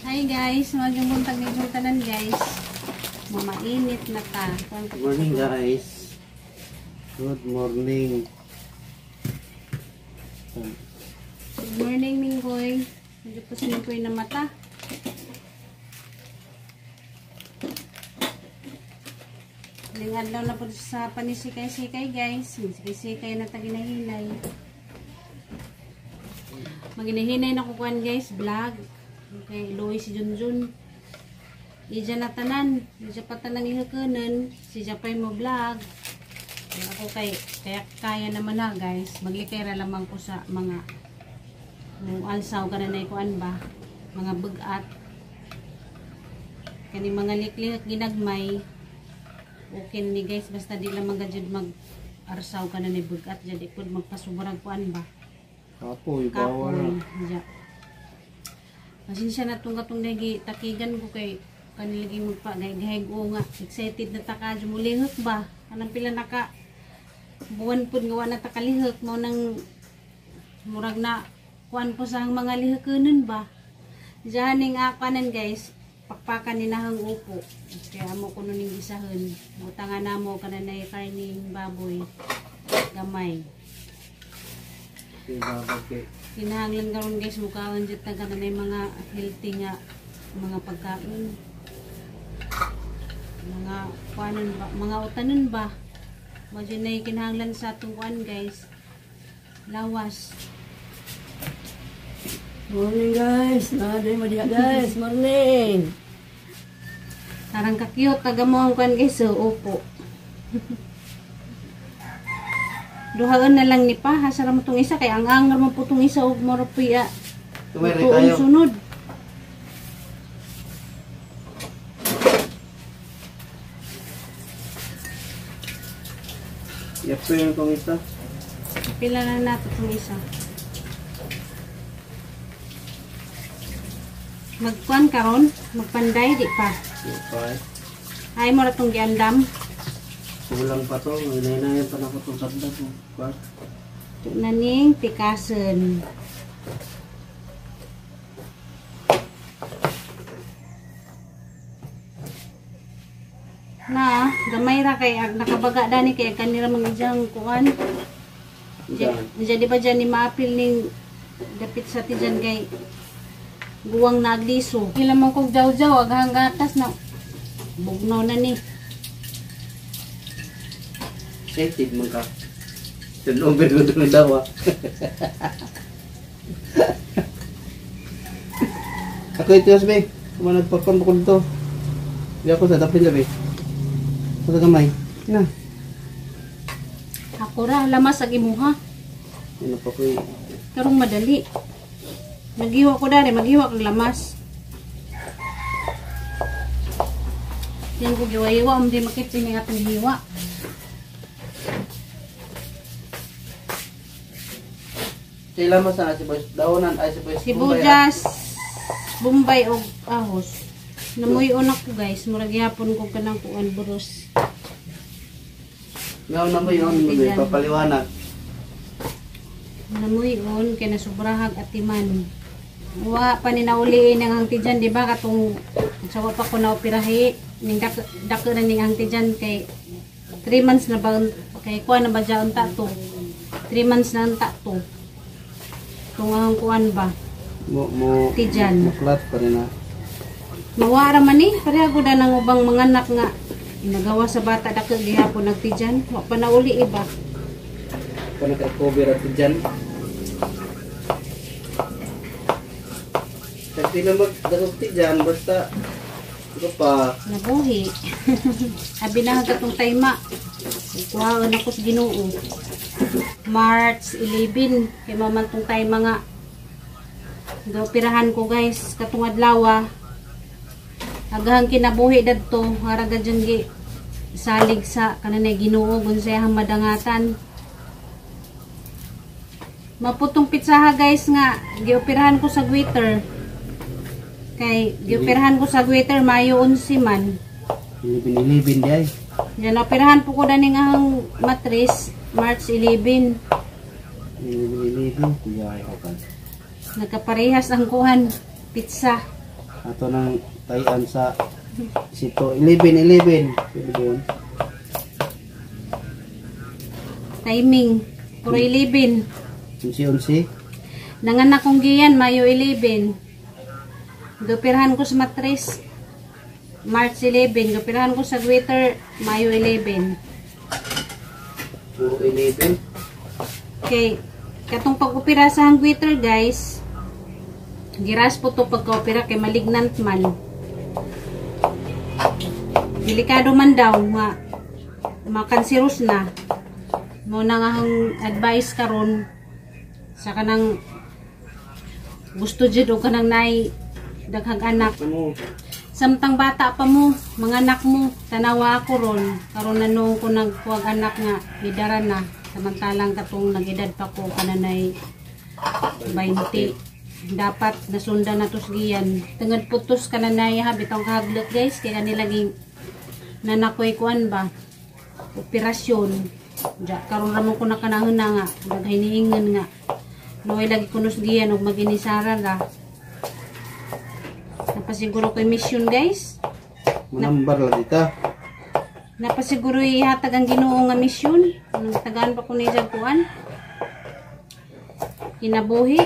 Hi guys, magandang buntag ng tanan guys. Mamainit na ta. Good morning guys. Good morning. Good morning Minggoy. Medyo po si Minggoy na mata. Lingad daw na po sa panisikay-sikay guys. Sikay-sikay na taginahinay. Maginahinay na kukuhan guys. Vlog. Okay, Louie si Junjun. Ija na tanan. Ija pa tanan ihakunan. Si Japay mo vlog. Kaya ako kaya naman na guys. Maglikera lamang ko sa mga alsaw ka na kuan ba. Mga bugat. Kani mga liklik ginagmay. Okay ni guys. Basta di lang magajud mag-arsaw ka na bugat. Jadi po magpasuburag kuan ba. Kapoy, bawal. Pasensya na itong katong lagi takigan ko kay kanilagi magpagay-gahig o nga. Excited na taka, jumulihok ba? Anong pila naka buwan po gawa na takalihok mo nang murag na kuan po sa mga lihokunan ba? Diyan ning akanan guys, pakpakan ni nahang upo. Kaya mo kuno ning gisahon. Utangan na mo kananay karning baboy gamay. Kinahanglan karon guys mukaon jud ta kanay mga healthy nga mga pagkain. Mga kuanon ba, mga utanon ba. Mo jud nay kinahanglan sa atong kuan guys. Lawas. Morning guys, naday mo diha guys, morning. Tarang ka-cute taga mo ang kuan guys, so upo. Duhaan na lang ni pa, hasara mo itong isa, kaya ang angar mo po itong isa, huwag mo rapuya. Tumere tayo. Sunod. Yapo yung kong isa. Pila na natin itong isa. Magkuhan karon, magpanday, di pa. Okay. Ay mo na itong giandam. Kulang pa to. Inainayan pa na ko itong sabda ko. Ito na ning tikasan. Na, gamay ra kay ag nakabaga dani kay kanira mga ijang kuan. Jadi ba dyan ni maapil ning dapit sa tijan kay guwang nagliso. Ila man kog jaw-jaw aghang gatas na bugnaw na ni. Excited mo ka. Turnover ko ito ng dawa. Ako ito sabi. Kung nagpapon ko dito. Hindi ako sa dapin sabi. Sa kamay. Na. Ako ra lamas ag imuha. Ano pa ko eh. Karong madali. Maghiwa ko dari, maghiwa kag lamas. Yan ko giwa-hiwa, hindi makita ni atong hiwa. Sila mo sa sibuyas. Daonan ay sibuyas. Sibuyas, Bombay o ahos. Namuyon ako guys, murag yapon ko kanang kuan buros. Ngaw na mo yun. Papaliwanag. Namuyon kay nasubrahag atiman. Wa pa ni nauliin ang hangti dyan, di ba? Katong sawa pa ko na operahi. Ning dako na ning hangti dyan kay 3 months na ba kay kuan na ba dyan ta to. 3 months na ta to. Kung ang kuan ba? Tijan. Muklat pa rin na. Mawara man ni, pareha ko na ng ubang mga anak nga inagawa sa bata dako gihapon nagtijan. Wa pa nauli iba. Kung naka-cover at dyan. Kasi na mag-gasukti dyan, basta ito pa. Nabuhi. Abi na katong tayma. Kuhaan ako sa Ginoo. March 11 kay mamantong tayma nga. Gaoperahan ko guys katong adlaw. Aghang kinabuhi dadto haraga dyan gi salig sa kananay Ginoo unsayang madangatan. Maputong pitsaha guys nga gioperahan ko sa Gwitter. Kay gioperahan ko sa Gwitter Mayo 11 man. Ilibin di ay. Yan operahan po ko dani nga ang matris March 11. Ilibin kuya ay ako. Nagkaparehas ang kuhan pizza. Ato nang tayan sa sito 11-11. Pwede ba yun? Timing. Puro 11. 11-11. Nanganak kong giyan, Mayo 11. Dupirhan ko sa matris, March 11. Dupirhan ko sa Twitter, Mayo 11. Puro 11. Okay. Katong pag-upira sa Twitter, guys, giras po to pagka-upira kay malignant man. Delikado man daw, makanserous na. Mo na nga ang advice karon sa kanang gusto jud o kanang nay daghang anak. Ano? Samtang bata pa mo, mga anak mo, tanawa ako ron. Karon nanong ko nagkuwag anak nga, idara na. Samantalang katong nag-edad pa ko, kananay 20. Dapat nasundan na tos giyan. Tungod putos kananay ha, bitong kahaglot guys, kaya kanilaging nanakoy kuan ba, operasyon. Diya, karon ramon ko na kanahon na nga, naghiniingan nga. Noy lagi kunos giyan, og maginisara ga. Napasiguro ko yung mission guys. Manambar lang dita. Napasiguro ihatag ang Ginoo nga mission. Nagtagaan pa ko ni Jagpuan. Kinabuhi.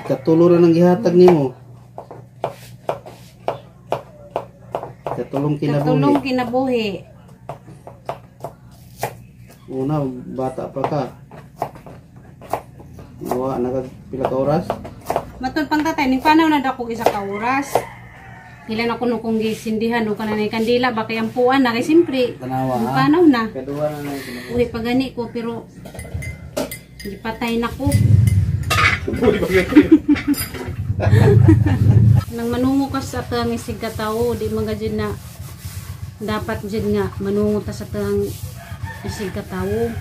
Ikatulo ra nang gihatag nimo. Katulong Katulong kinabuhi. kinabuhi. Una, bata pa ka. Nawa, pila ka oras? Matod pang tatay, ning panaw na dako isa ka oras. Ilan ako nung kung gisindihan o kananay kandila, baka yung puan na. Kaya simpre, Tanawa ha? panaw na. Kadua na lang kinabuhi. Uy, pagani ko, pero hindi patay na ko. Nang manungo ka sa tang isig katao, di mga dyan na dapat dyan nga manungo ta sa tang isig katao.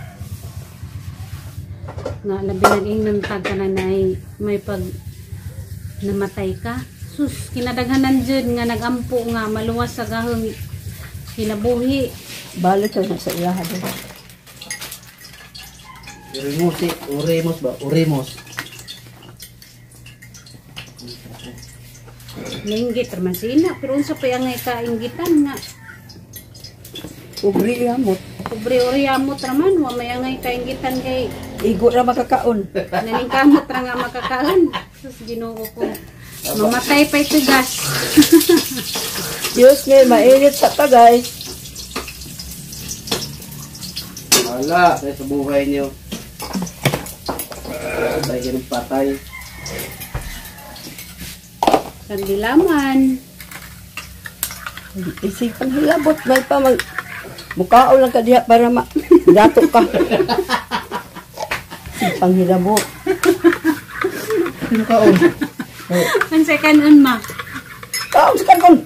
Nga labi nag-ingnan tag ka na may pag namatay ka. Sus, kinadaghanan dyan nga nagampo nga maluwas sa gahong kinabuhi. Balot sa ilaha doon. Uremos ba? Uremos. Nainggit naman sina, pero unsa pa yung kainggitan nga. Ubri yamot. Pobre oriyamot raman, wa may angay kainggitan kay Igo ra makakaon. naningkamot ra nga makakaon. Sus, Ginoo ko. Mamatay pa ito gas. Diyos may mainit sa tagay. Wala, sa buhay niyo. Patay ka ng patay. Kandilaman. Isipan hilabot. May pa mag... Mukhaon lang ka diha para dato ka. Isipang hilabot. Ano kaon? Ang second on ma. Kaon sa kagon.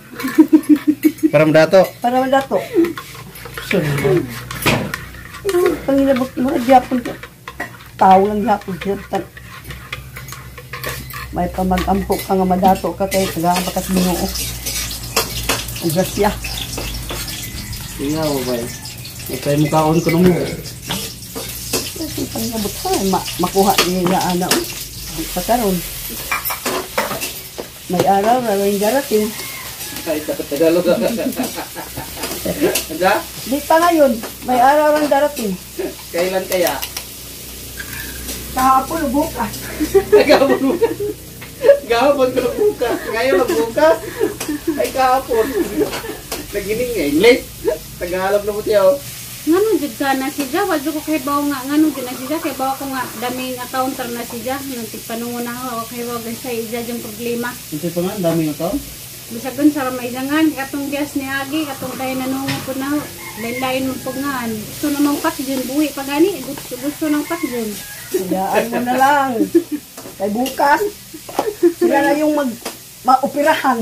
Para dato. Para madato. Pangilabot mo na diyapon ka. Tao lang diyapon. May pa mag-ampok ka nga madato ka kay tagabakas Ginoo. Ang grasya. Tinga mo ba? Ikay mo kaon ko mo. Kasi pangilabot ka. Makuha niya ana. Di pa karon. May araw na rin darating. Kahit sa Tagalog. Anda? Di pa ngayon. May araw na darating. Kailan kaya? Kahapon o bukas. Gahapon. Gahapon ko bukas. Ngayon magbukas. Ay kahapon. Nagining nga English. Tagalog na mo tiyaw. Ngano jud ka na siya, wadyo ko kay bawo nga ngano jud na siya kay bawo ko nga daming accounter na siya, nang tigpanungon na ako kay bawo sa iya yung problema. Ito pa nga, dami nga taon. Bisagon sa may dangan katong gas ni Agi, katong tayo nanungo po na lain-lain mo pagngan. Gusto namang patjun buhi pa gani, gusto nang patjun. Hayaan mo na lang. Kay bukas. Sila na yung maoperahan.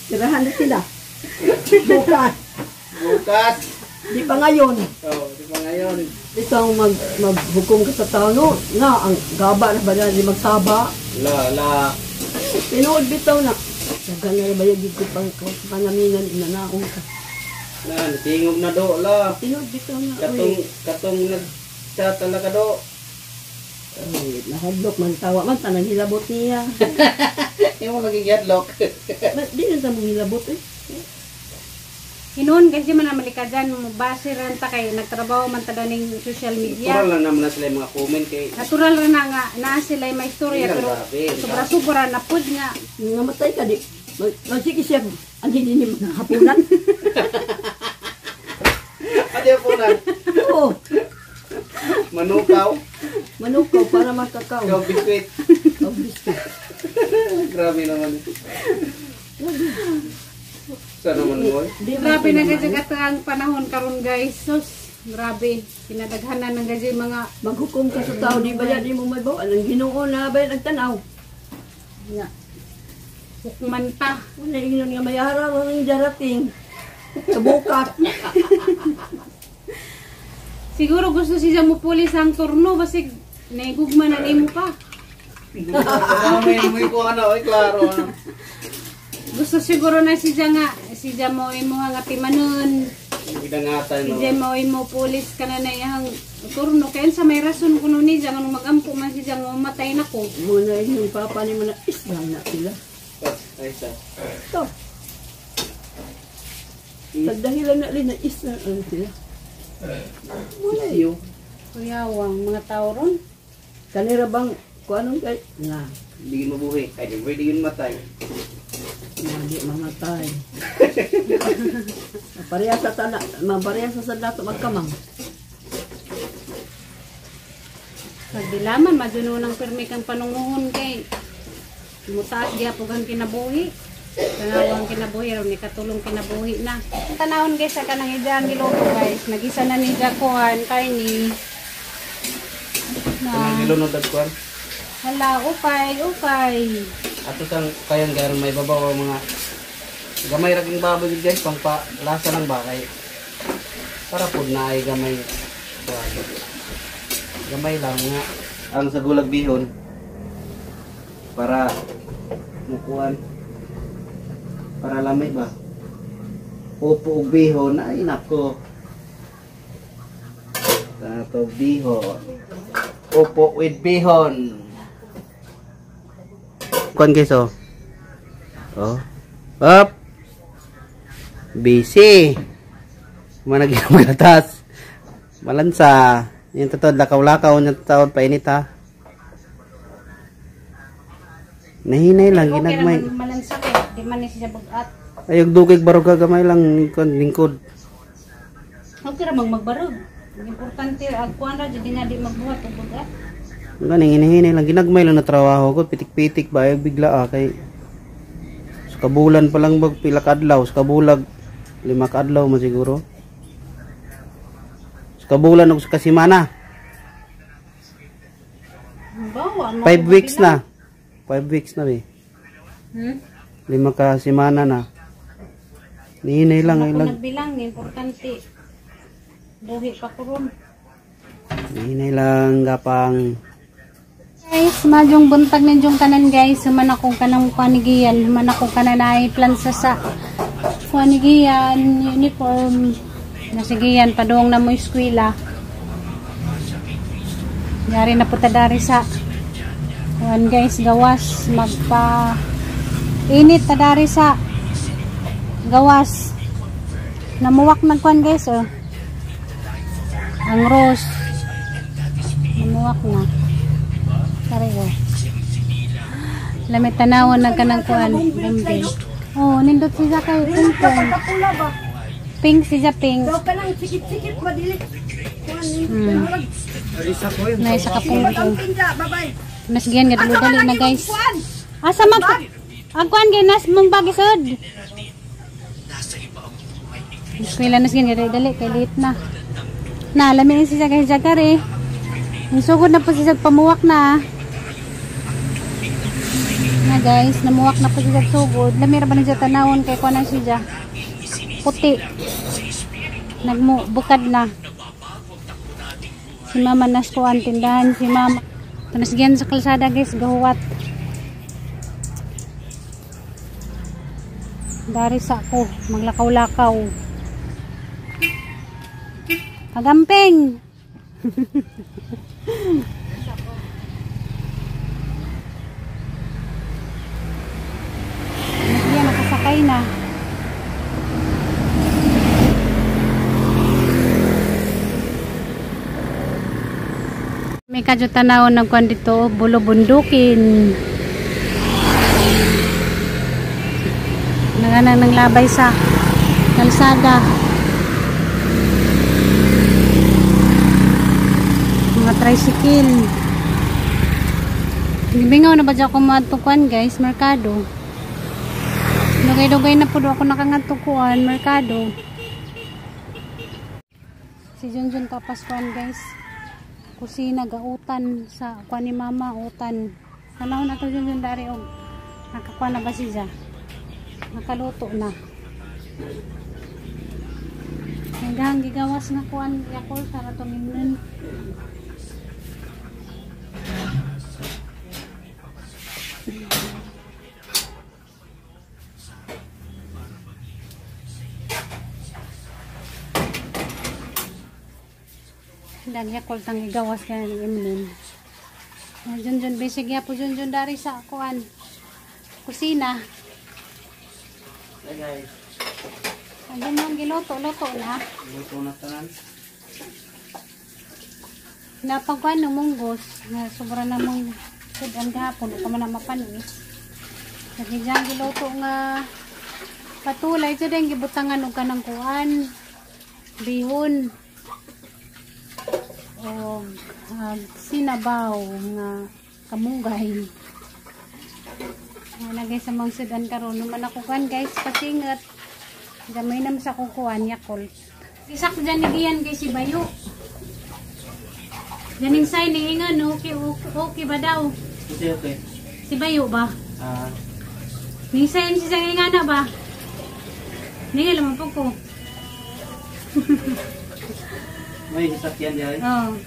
Operahan na sila. Bukas. Bukas. Di pa ngayon. Oh, di pa ngayon. Ito ang maghukom ka sa tao, no? Na, ang gaba na ba na di magsaba? La. Tinood bitaw na. Dagan na bayag ko pang panaminan inanaong ka. Na, natingog na do, la. Tinood bitaw na. Katong nagchat talaga do. Hadlok man tawa man tanang hilabot niya. Yung mo maging headlock. Di na sa mong hilabot eh. Hinoon kasi man na malikadan mo base ran ta kay nagtrabaho man ta ning social media. Natural lang naman na sila yung mga comment kay Natural rin na nga na sila may istorya Hindi, pero grabe. sobra-sobra na pud nga. Namatay ka di. Magsige siya. Ang hindi ni hapunan. Adi po na. Oo. Manukaw. Manukaw para makakaw. Ikaw biskuit. Oh, biscuit. Grabe naman. Saan naman mo? Grabe na kasi ang panahon karon guys. Sus, grabe. Pinadaghanan ng gaji mga Maghukom ka sa tao, di ba yan? Di mo may bawa. Anong ginoo na ba yan nagtanaw? nga hukmanta. Wala yung nga may araw ang darating. Sa bukas. Siguro gusto siya mo pulis ang turno basig naigugma na nimo pa. May ko ano, ay klaro. Gusto siguro na siya mo imo nga timanon. Gidangatan no. Siya mo imo pulis ka na iyang turno kaya sa may rason kuno ni siya nga magampo man siya nga mamatay na ko. Muna yung papa ni mo na islam na sila. Ay sa. Ito. Pagdahilan na rin na islam na sila. Muna yun. Kuyawang mga tao ron. Kanira bang kung anong kay nga. Digin mabuhi. Ay, di digin matay. Hindi mamatay. Pareha sa tala, pareha sa dato magkamang. Pagdilaman maduno ng permi kang panunguhon kay mutaas di po kang kinabuhi. Tanawang kinabuhi ron ni katulong kinabuhi na. Tanawon guys sa kanang idang giluto guys. Nagisa na ni Jacoan kay ni Kanang na nilunod at kuwan. hala ukay. Ato sang kayang garon may babaw ang mga gamay raging baboy guys pang lasa ng bakay. Para pud na ay gamay. Gamay lang nga ang sa gulag bihon para mukuan para lamay ba. Upo ug bihon ay nako. Tato bihon. Upo with bihon. Kuan guys oh. Oh. Up. Busy. Managyan mo gatas. Malansa. Yung tatod lakaw-lakaw yung tatod painit ha. Nahinay lang ginagmay. Malansa kay di man ni siya bugat. Ayog dugig barog gamay lang kon lingkod. Okay ra magbarog. Ang importante ang kuan ra jud nga di magbuhat og bugat. Ganing hinahinay lang ginagmay lang na trabaho ko pitik-pitik ba ayog bigla kay sa kabulan pa lang bag pila ka adlaw sa kabulag 5 ka adlaw man siguro. Sa kabulan ug sa kasimana. Bawa 5 weeks na. 5 weeks na be. 5 ka semana na. Nihinay lang ay Ako lang. nagbilang importante. Buhi pa ko ron. Nihinay lang gapang Guys, madyong buntag ninyong tanan guys. Suman akong kanang panigiyan. Suman akong kananay plansa sa panigiyan, uniform. Nasigiyan, padung na mo eskwela. Yari na po tadari sa kuan guys, gawas. Magpa init tadari sa gawas. Namuwak na kuan guys oh. Ang rose. Namuwak na. Sorry oh. Lamit tanawon na kanang kuan. Gambing. Oh, nindot siya kay pink. Kapula ba? Pink siya pink. Daw ka lang sikit-sikit madili. isa ko yun. Na isa ka pink. Bye-bye. Nasgiyan nga dali na guys. Asa mag ang kuan gyud nas mong bagisod. Eskwela nasgiyan nga dali kay late na. Na lamin siya kay Jagare. Ang sugod na po siya pamuwak na. Na guys, namuwak na po siya sugod. Lamira ba niya tanawon kay kuan siya. Puti. Bukad na. Si mama nas kuan tindahan si mama. Tanasgiyan sa kalsada guys, gahuwat. Dari sa ko, maglakaw-lakaw. Pagamping. May kadyo tanaw nagkuhan dito, bulo bundukin. Nanganang ng labay sa kalsada. Mga tricycle. Bingaw na ba dyan ako matukuan guys, merkado. Dugay-dugay na po ako nakangatukuan, merkado. Si Junjun kapaskuan guys. Kusina gautan sa kuan ni mama utan. Kanaw na to Junjun dari og nakakuan na ba siya? Nakaluto na. Hanggang gigawas na kuan yakol para tumingnan. Dan yakol tang igawas ka ni Emlyn. Junjun bisig ya po Junjun dari sa kuan kusina. Hey guys. Ano nang giluto na. Luto na tanan. Napagkuan ng munggos na sobra na mong sudan gahapon ka man na mapanis. Kasi dyan giluto nga patulay ito din gibutangan og kanang kuan bihon o sinabaw nga kamunggay. Nagay sa mga sudan karon naman ako kuan guys pasingat gamay naman sa kukuan yakol. Isak dyan nigiyan kay si Bayo. Ganing say ningan okay ba daw? Okay. Si Bayo ba? Nisay si say nga na ba? Ningal naman po ko. May sasakyan diyan. Oh.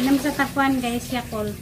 Inam sa tapuan guys yakol.